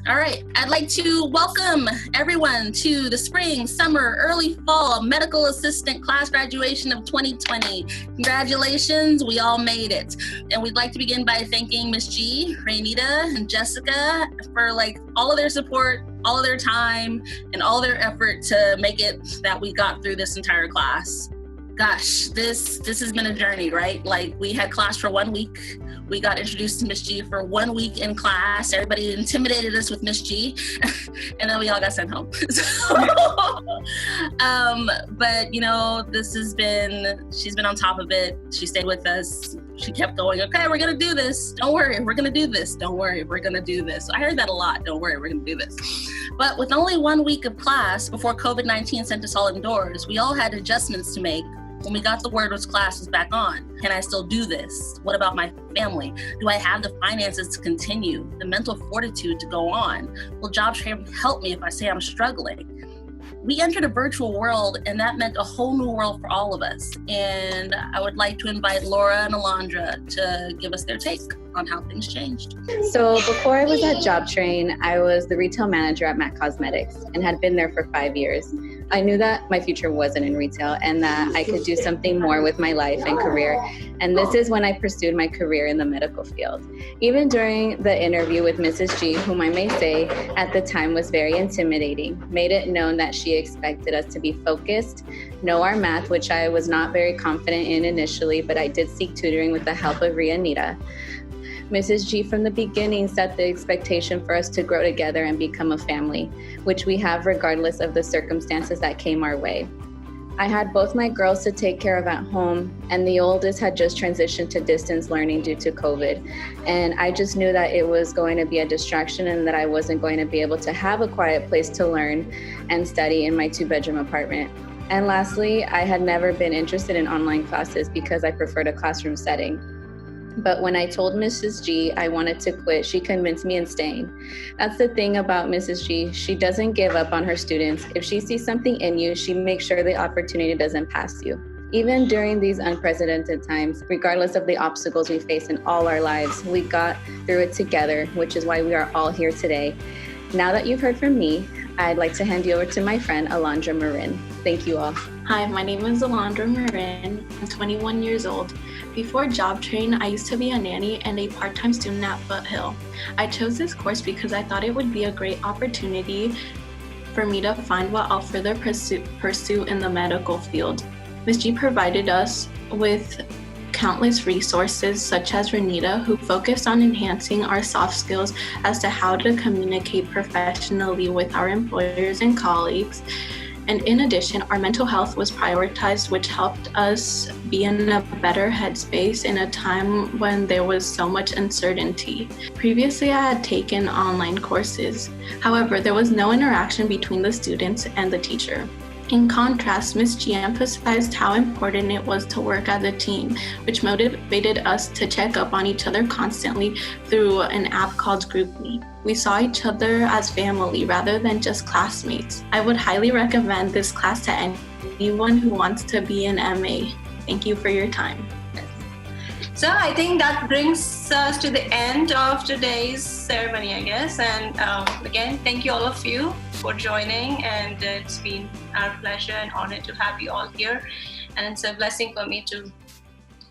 All right, I'd like to welcome everyone to the spring, summer, early fall medical assistant class graduation of 2020. Congratulations, we all made it. And we'd like to begin by thanking Ms. G, Raynita, and Jessica for all of their support, all of their time, and all their effort to make it that we got through this entire class. Gosh, this has been a journey, right? We had class for 1 week. We got introduced to Miss G for 1 week in class. Everybody intimidated us with Miss G, and then we all got sent home. But she's been on top of it. She stayed with us. She kept going, okay, we're gonna do this. Don't worry, we're gonna do this. Don't worry, we're gonna do this. I heard that a lot, don't worry, we're gonna do this. But with only 1 week of class before COVID-19 sent us all indoors, we all had adjustments to make. When we got the word was class is back on. Can I still do this? What about my family? Do I have the finances to continue? The mental fortitude to go on? Will JobTrain help me if I say I'm struggling? We entered a virtual world, and that meant a whole new world for all of us. And I would like to invite Laura and Alondra to give us their take on how things changed. So before I was at JobTrain, I was the retail manager at MAC Cosmetics and had been there for 5 years. I knew that my future wasn't in retail and that I could do something more with my life and career. And this is when I pursued my career in the medical field. Even during the interview with Mrs. G, whom I may say at the time was very intimidating, made it known that she expected us to be focused, know our math, which I was not very confident in initially, but I did seek tutoring with the help of Raynita. Mrs. G from the beginning set the expectation for us to grow together and become a family, which we have regardless of the circumstances that came our way. I had both my girls to take care of at home, and the oldest had just transitioned to distance learning due to COVID. And I just knew that it was going to be a distraction and that I wasn't going to be able to have a quiet place to learn and study in my 2-bedroom apartment. And lastly, I had never been interested in online classes because I preferred a classroom setting. But when I told Mrs. G I wanted to quit, she convinced me in staying. That's the thing about Mrs. G. She doesn't give up on her students. If she sees something in you, she makes sure the opportunity doesn't pass you. Even during these unprecedented times, regardless of the obstacles we face in all our lives, we got through it together, which is why we are all here today. Now that you've heard from me, I'd like to hand you over to my friend, Alondra Marin. Thank you all. Hi, my name is Alondra Marin. I'm 21 years old. Before JobTrain, I used to be a nanny and a part-time student at Foothill. I chose this course because I thought it would be a great opportunity for me to find what I'll further pursue in the medical field. Ms. G provided us with countless resources such as Raynita, who focused on enhancing our soft skills as to how to communicate professionally with our employers and colleagues. And in addition, our mental health was prioritized, which helped us be in a better headspace in a time when there was so much uncertainty. Previously, I had taken online courses. However, there was no interaction between the students and the teacher. In contrast, Ms. G emphasized how important it was to work as a team, which motivated us to check up on each other constantly through an app called GroupMe. We saw each other as family rather than just classmates. I would highly recommend this class to anyone who wants to be an MA. Thank you for your time. So I think that brings us to the end of today's ceremony, I guess. And again, thank you all of you for joining. And it's been our pleasure and honor to have you all here. And it's a blessing for me to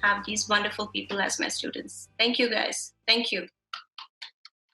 have these wonderful people as my students. Thank you, guys. Thank you.